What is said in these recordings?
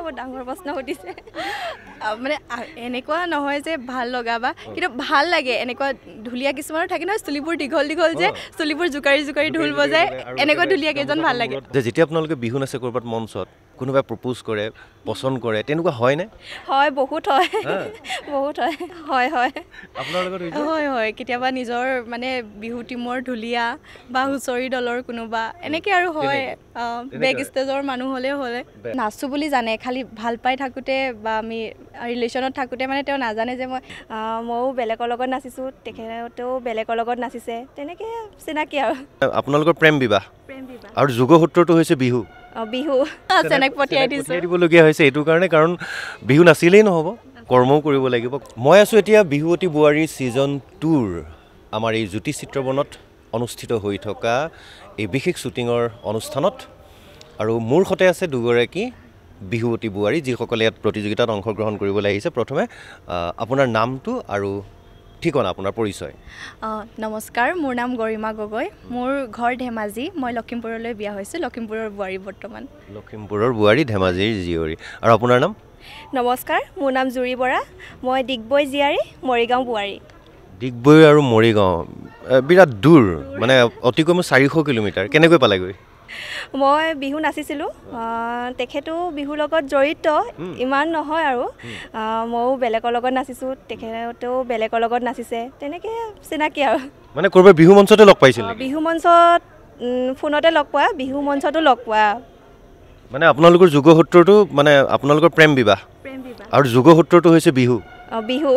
বহুত ডাঙৰ প্ৰশ্ন সুধিছে মানে এনেকুৱা নহয় যে ভাল লগা বা কিন্তু ভাল লাগে এনেকুৱা ঢুলীয়া কিছুমানৰ থাকে নহয় চুলিবোৰ দীঘল দীঘল যে চুলিবোৰ জোকাৰি জোকাৰি ঢোল বজায় এনেকুৱা ঢুলীয়া কেইজন ভাল লাগে যে যেতিয়া আপোনালোকে বিহু নাচে ক'ৰবাত মঞ্চত কোনোবাই প্ৰপ'জ কৰে পচন্দ কৰে তেনেকুৱা হয়নে হয় বহুত হয় বহুত হয় হয় হয় আপোনাৰ লগত হয় হয় কেতিয়াবা নিজৰ মানে বিহু টিমৰ ঢুলীয়া বা হুঁচৰি দলৰ কোনোবা এনেকৈ আৰু হয় বেক ষ্টেজৰ মানুহ হ'লেও হ'লে নাচোঁ বুলি জানে খালি ভাল পাই থাকোঁতে বা আমি ৰিলেশ্যনত থাকোঁতে মানে তেওঁ নাজানে যে ময়ো বেলেগৰ লগত নাচিছোঁ তেখেতেও বেলেগৰ লগত নাচিছে তেনেকৈ চিনাকি আৰু আপোনালোকৰ প্ৰেম বিবাহ আৰু যোগসূত্ৰটো হৈছে বিহু বিহু চেনেক পঠিয়াই দিছোঁ দিবলগীয়া হৈছে এইটো কাৰণে কাৰণ বিহু নাচিলেই নহ'ব কৰ্মও কৰিব লাগিব মই আছোঁ এতিয়া বিহুৱতী বোৱাৰী ছিজন 2ৰ আমাৰ এই জ্যোতি চিত্ৰবনত অনুষ্ঠিত হৈ থকা এই বিশেষ শ্বুটিঙৰ অনুষ্ঠানত আৰু মোৰ সৈতে আছে দুগৰাকী বিহুৱতী বোৱাৰী যিসকলে ইয়াত প্ৰতিযোগিতাত অংশগ্ৰহণ কৰিবলৈ আহিছে প্ৰথমে আপোনাৰ নামটো আৰু ঠিকনা আপোনাৰ পৰিচয় নমস্কাৰ মোৰ নাম গৰিমা গগৈ মোৰ ঘৰ ধেমাজি মই লখিমপুৰলৈ বিয়া হৈছোঁ লখিমপুৰৰ বোৱাৰী বৰ্তমান লখিমপুৰৰ বোৱাৰী ধেমাজিৰ জীয়ৰী আৰু আপোনাৰ নাম নমস্কাৰ মোৰ নাম জুৰি বৰা মই ডিগবৈ জীয়াৰী মৰিগাঁও বোৱাৰী ডিগবৈ আৰু মৰিগাঁও বিৰাট দূৰ মানে অতি কমেও 400 কিলোমিটাৰ কেনেকৈ পালেগৈ মই বিহু নাচিছিলোঁ তেখেতো বিহুৰ লগত জড়িত ইমান নহয় আৰু ময়ো বেলেগৰ লগত নাচিছোঁ তেখেতেও বেলেগৰ লগত নাচিছে তেনেকৈ চিনাকি আৰু মানে ক'ৰবাত বিহু মঞ্চতে লগ পাইছিল বিহু মঞ্চত ফোনতে লগ পোৱা বিহু মঞ্চতো লগ পোৱা মানে আপোনালোকৰ যোগসূত্ৰটো মানে আপোনালোকৰ প্ৰেম বিবাহ আৰু যোগসূত্ৰটো হৈছে বিহু বিহু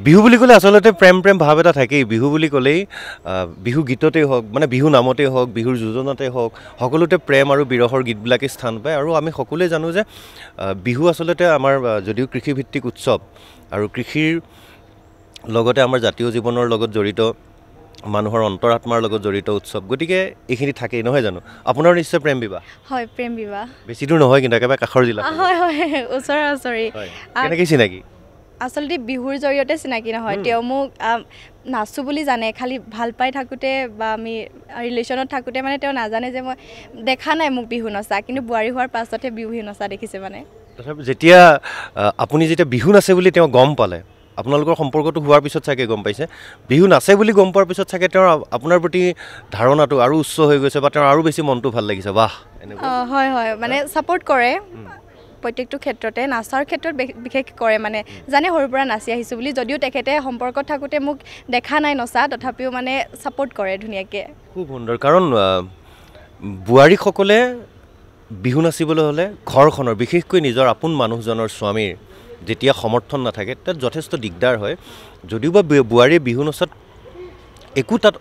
বিহু বুলি ক'লে আচলতে প্ৰেম ভাৱ এটা থাকেই বিহু বুলি ক'লেই বিহু গীততেই হওক মানে বিহু নামতেই হওক বিহুৰ যোজনাতেই হওক সকলোতে প্ৰেম আৰু বিৰহৰ গীতবিলাকেই স্থান পায় আৰু আমি সকলোৱে জানো যে বিহু আচলতে আমাৰ যদিও কৃষিভিত্তিক উৎসৱ আৰু কৃষিৰ লগতে আমাৰ জাতীয় জীৱনৰ লগত জড়িত মানুহৰ অন্তৰাত্মাৰ লগত জড়িত উৎসৱ গতিকে এইখিনি থাকেই নহয় জানো আপোনাৰ নিশ্চয় প্ৰেম বিবাহ হয় প্ৰেম বিবাহ বেছি দূৰ নহয় কিন্তু একেবাৰে কাষৰ জিলা হয় হয় ওচৰা-ওচৰি কেনেকৈ চিনাকি আচলতে বিহুৰ জৰিয়তে চিনাকি নহয় তেওঁ মোক নাচোঁ বুলি জানে খালি ভাল পাই থাকোঁতে বা আমি ৰিলেশ্যনত থাকোঁতে মানে তেওঁ নাজানে যে মই দেখা নাই মোক বিহু নচা কিন্তু বোৱাৰী হোৱাৰ পাছতহে বিহু নচা দেখিছে মানে তথাপি যেতিয়া আপুনি যেতিয়া বিহু নাচে বুলি তেওঁ গম পালে আপোনালোকৰ সম্পৰ্কটো হোৱাৰ পিছত চাগে গম পাইছে বিহু নাচে বুলি গম পোৱাৰ পিছত চাগে তেওঁৰ আপোনাৰ প্ৰতি ধাৰণাটো আৰু উচ্চ হৈ গৈছে বা তেওঁৰ আৰু বেছি মনটো ভাল লাগিছে বাহ হয় হয় মানে ছাপোৰ্ট কৰে প্ৰত্যেকটো ক্ষেত্ৰতে নাচাৰ ক্ষেত্ৰত বিশেষ কৰে মানে জানে সৰুৰ পৰা নাচি আহিছোঁ বুলি যদিও তেখেতে সম্পৰ্কত থাকোঁতে মোক দেখা নাই নচা তথাপিও মানে ছাপোৰ্ট কৰে ধুনীয়াকৈ খুব সুন্দৰ কাৰণ বোৱাৰীসকলে বিহু নাচিবলৈ হ'লে ঘৰখনৰ বিশেষকৈ নিজৰ আপোন মানুহজনৰ স্বামীৰ যেতিয়া সমৰ্থন নাথাকে তাত যথেষ্ট দিগদাৰ হয় যদিও বা বোৱাৰীয়ে বিহু নচাত একো তাত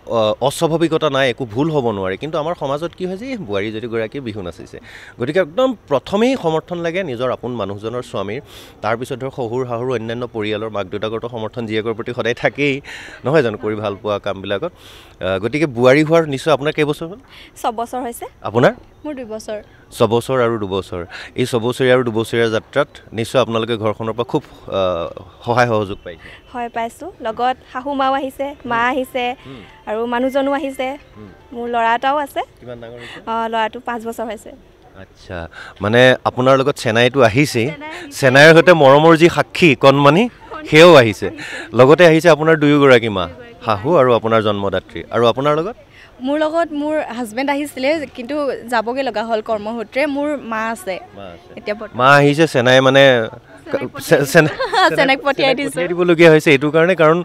অস্বাভাৱিকতা নাই একো ভুল হ'ব নোৱাৰে কিন্তু আমাৰ সমাজত কি হয় যে বোৱাৰী যদি গৰাকী বিহু নাচিছে গতিকে একদম প্ৰথমেই সমৰ্থন লাগে নিজৰ আপোন মানুহজনৰ স্বামীৰ তাৰপিছত ধৰক শহুৰ শাহুৰ অন্যান্য পৰিয়ালৰ মাক দেউতাকৰতো সমৰ্থন জীয়েকৰ প্ৰতি সদায় থাকেই নহয় জানো কৰি ভাল পোৱা কামবিলাকত গতিকে বোৱাৰী হোৱাৰ নিশ্চয় আপোনাৰ কেইবছৰ হ'ল 6 বছৰ হৈছে আপোনাৰ মোৰ 2 বছৰ 6 বছৰ আৰু 2 বছৰ এই 6 বছৰীয়া আৰু 2 বছৰীয়া যাত্ৰাত নিশ্চয় আপোনালোকে ঘৰখনৰ পৰা খুব সহায় সহযোগ পাইছে হয় পাইছোঁ লগত শাহু মাও আহিছে মা আহিছে আৰু মানুহজনো আহিছে মোৰ ল'ৰা এটাও আছে কিমান ডাঙৰ হৈছে ল'ৰাটো 5 বছৰ হৈছে আচ্ছা মানে আপোনাৰ লগত চেনাইটো আহিছেই চেনাইৰ সৈতে মৰমৰ যি সাক্ষী কণমানি সেয়াও আহিছে লগতে আহিছে আপোনাৰ দুয়োগৰাকী মা শাহু আৰু আপোনাৰ জন্মদাত্ৰী আৰু আপোনাৰ লগত মোৰ লগত মোৰ হাজবেণ্ড আহিছিলে কিন্তু যাবগৈ লগা হ'ল কৰ্মসূত্ৰে মোৰ মা আছে এতিয়া মা আহিছে চেনাই মানে চেনেক পঠিয়াই দিবলগীয়া হৈছে এইটো কাৰণে কাৰণ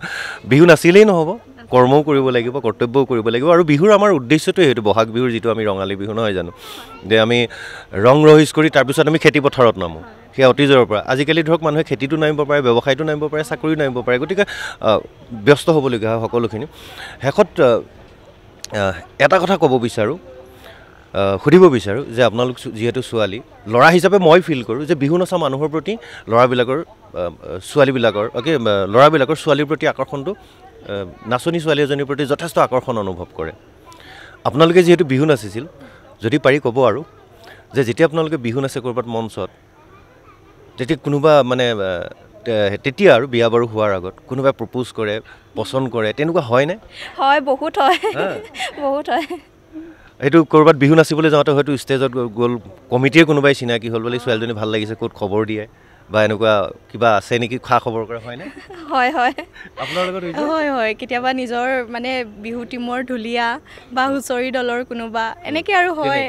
বিহু নাচিলেই নহ'ব কৰ্মও কৰিব লাগিব কৰ্তব্যও কৰিব লাগিব আৰু বিহুৰ আমাৰ উদ্দেশ্যটোৱে সেইটো বহাগ বিহুৰ যিটো আমি ৰঙালী বিহু নহয় জানো যে আমি ৰং ৰহিজ কৰি তাৰপিছত আমি খেতি পথাৰত নামো সেয়া অতীজৰ পৰা আজিকালি ধৰক মানুহে খেতিটো নামিব পাৰে ব্যৱসায়টো নামিব পাৰে চাকৰিও নামিব পাৰে গতিকে ব্যস্ত হ'বলগীয়া হয় সকলোখিনি শেষত এটা কথা ক'ব বিচাৰোঁ সুধিব বিচাৰোঁ যে আপোনালোক যিহেতু ছোৱালী ল'ৰা হিচাপে মই ফিল কৰোঁ যে বিহু নচা মানুহৰ প্ৰতি ল'ৰাবিলাকৰ ল'ৰাবিলাকৰ ছোৱালীৰ প্ৰতি আকৰ্ষণটো নাচনী ছোৱালী এজনীৰ প্ৰতি যথেষ্ট আকৰ্ষণ অনুভৱ কৰে আপোনালোকে যিহেতু বিহু নাচিছিল যদি পাৰি ক'ব আৰু যে যেতিয়া আপোনালোকে বিহু নাচে ক'ৰবাত মঞ্চত তেতিয়া কোনোবা মানে তেতিয়া আৰু বিয়া বাৰু হোৱাৰ আগত কোনোবাই প্ৰপ'জ কৰে পচন্দ কৰে তেনেকুৱা হয়নে হয় বহুত হয় বহুত হয় এইটো ক'ৰবাত বিহু নাচিবলৈ যাওঁতে হয়তো ষ্টেজত গ'ল কমিটিয়ে কোনোবাই চিনাকি হ'ল বুলি ছোৱালীজনী ভাল লাগিছে ক'ত খবৰ দিয়ে বা এনেকুৱা কিবা আছে নেকি খা খবৰ কৰা হয়নে হয় হয় আপোনাৰ লগত হৈছে হয় হয় কেতিয়াবা নিজৰ মানে বিহু টীমৰ ঢুলীয়া বা হুঁচৰি দলৰ কোনোবা এনেকৈ আৰু হয়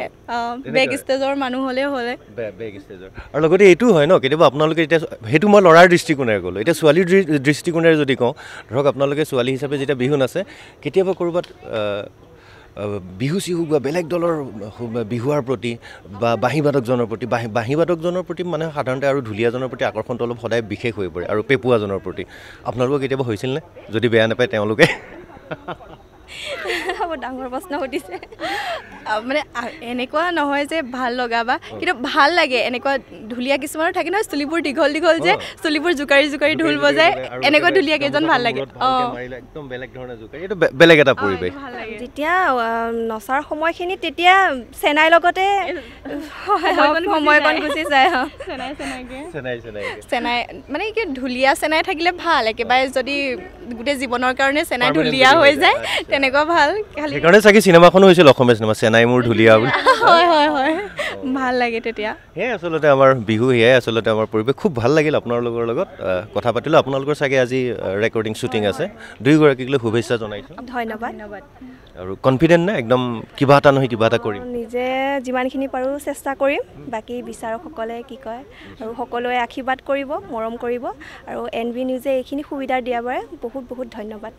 বেক ষ্টেজৰ মানুহ হ'লে বেক ষ্টেজৰ আৰু লগতে এইটো হয় ন কেতিয়াবা আপোনালোকে এতিয়া সেইটো মই ল'ৰাৰ দৃষ্টিকোণেৰে ক'লোঁ এতিয়া ছোৱালীৰ দৃষ্টিকোণেৰে যদি কওঁ ধৰক আপোনালোকে ছোৱালী হিচাপে যেতিয়া বিহু নাচে কেতিয়াবা ক'ৰবাত বিহু চিহু বা বেলেগ দলৰ বিহুৱাৰ প্ৰতি বা বাঁহী বাদকজনৰ প্ৰতি বাঁহী বাদকজনৰ প্ৰতি মানে সাধাৰণতে আৰু ঢুলীয়াজনৰ প্ৰতি আকৰ্ষণটো অলপ সদায় বিশেষ হৈ পৰে আৰু পেপুৱাজনৰ প্ৰতি আপোনালোকৰ কেতিয়াবা হৈছিল নে যদি বেয়া নাপায় তেওঁলোকে বহুত ডাঙৰ প্ৰশ্ন সুধিছে মানে এনেকুৱা নহয় যে ভাল লগা বা কিন্তু ভাল লাগে এনেকুৱা ঢুলীয়া কিছুমানৰ থাকে নহয় চুলিবোৰ দীঘল দীঘল যে চুলিবোৰ জোকাৰি জোকাৰি ঢোল বজায় এনেকুৱা ঢুলীয়া কেইজন ভাল লাগে একদম বেলেগ ধৰণে জোকাৰি এইটো বেলেগ এটা পৰিৱেশ যেতিয়া নচাৰ সময়খিনি তেতিয়া চেনাইৰ লগতে সময়কণ গুচি যায় চেনাই মানে কি ঢুলীয়া চেনাই থাকিলে ভাল একেবাৰে যদি গোটেই জীৱনৰ কাৰণে চেনাই ঢুলীয়া হৈ যায় তেনেকুৱা ভাল খালি সেইকাৰণে চাগে চিনেমাখনো হৈছিল অসমীয়া চিনেমা চেনাই মোৰ ঢুলীয়া বুলি হয় হয় হয় ভাল লাগে তেতিয়া সেয়াই আচলতে আমাৰ বিহু সেয়াই আচলতে আমাৰ পৰিৱেশ খুব ভাল লাগিল আপোনালোকৰ লগত কথা পাতিলোঁ আপোনালোকৰ চাগে আজি ৰেকৰ্ডিং শ্বুটিং আছে দুয়োগৰাকীক লৈ শুভেচ্ছা জনাইছোঁ ধন্যবাদ আৰু কনফিডেণ্ট নে একদম কিবা এটা নহয় কিবা এটা কৰিম নিজে যিমানখিনি পাৰোঁ চেষ্টা কৰিম বাকী বিচাৰকসকলে কি কয় আৰু সকলোৱে আশীৰ্বাদ কৰিব মৰম কৰিব আৰু NB নিউজে এইখিনি সুবিধা দিয়াৰ বাবে বহুত বহুত ধন্যবাদ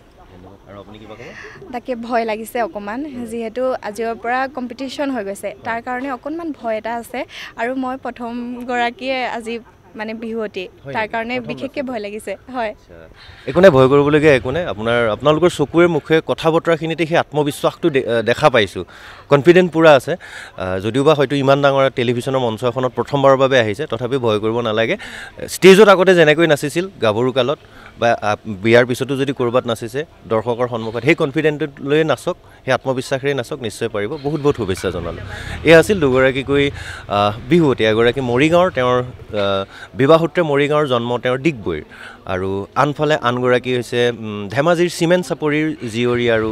আৰু আপুনি কিবা ক'ব তাকে ভয় লাগিছে অকণমান যিহেতু আজিৰ পৰা কম্পিটিশ্যন হৈ গৈছে তাৰ কাৰণে অকণমান ভয় এটা আছে আৰু মই প্ৰথমগৰাকীয়ে আজি মানে বিহুৱতী তাৰ কাৰণে বিশেষকৈ ভয় লাগিছে হয় একো নাই ভয় কৰিবলগীয়া একো নাই আপোনালোকৰ চকুৰে মুখে কথা বতৰাখিনিতে সেই আত্মবিশ্বাসটো দেখা পাইছোঁ কনফিডেণ্ট পূৰা আছে যদিওবা হয়তো ইমান ডাঙৰ টেলিভিশ্যনৰ মঞ্চ এখনত প্ৰথমবাৰৰ বাবে আহিছে তথাপি ভয় কৰিব নালাগে ষ্টেজত আগতে যেনেকৈ নাচিছিল গাভৰু কালত বা বিয়াৰ পিছতো যদি ক'ৰবাত নাচিছে দৰ্শকৰ সন্মুখত সেই কনফিডেণ্টটো লৈ নাচক সেই আত্মবিশ্বাসেৰে নাচক নিশ্চয় পাৰিব বহুত বহুত শুভেচ্ছা জনালোঁ এয়া আছিল দুগৰাকীকৈ বিহুৱতী এগৰাকী মৰিগাঁৱৰ তেওঁৰ বিবাহসূত্ৰে মৰিগাঁৱৰ জন্ম তেওঁৰ ডিগবৈৰ আৰু আনফালে আনগৰাকী হৈছে ধেমাজিৰ চিমেণ্ট চাপৰিৰ জীয়ৰী আৰু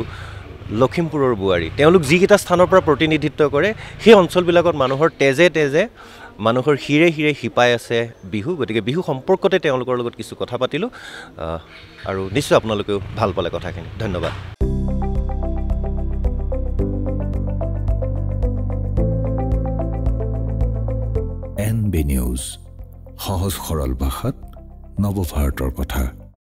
লখিমপুৰৰ বোৱাৰী তেওঁলোক যিকেইটা স্থানৰ পৰা প্ৰতিনিধিত্ব কৰে সেই অঞ্চলবিলাকত মানুহৰ তেজে তেজে মানুহৰ শিৰে শিৰে শিপাই আছে বিহু গতিকে বিহু সম্পৰ্কতে তেওঁলোকৰ লগত কিছু কথা পাতিলোঁ আৰু নিশ্চয় আপোনালোকেও ভাল পালে কথাখিনি ধন্যবাদ NB নিউজ সহজ সৰল ভাষাত নৱভাৰতৰ কথা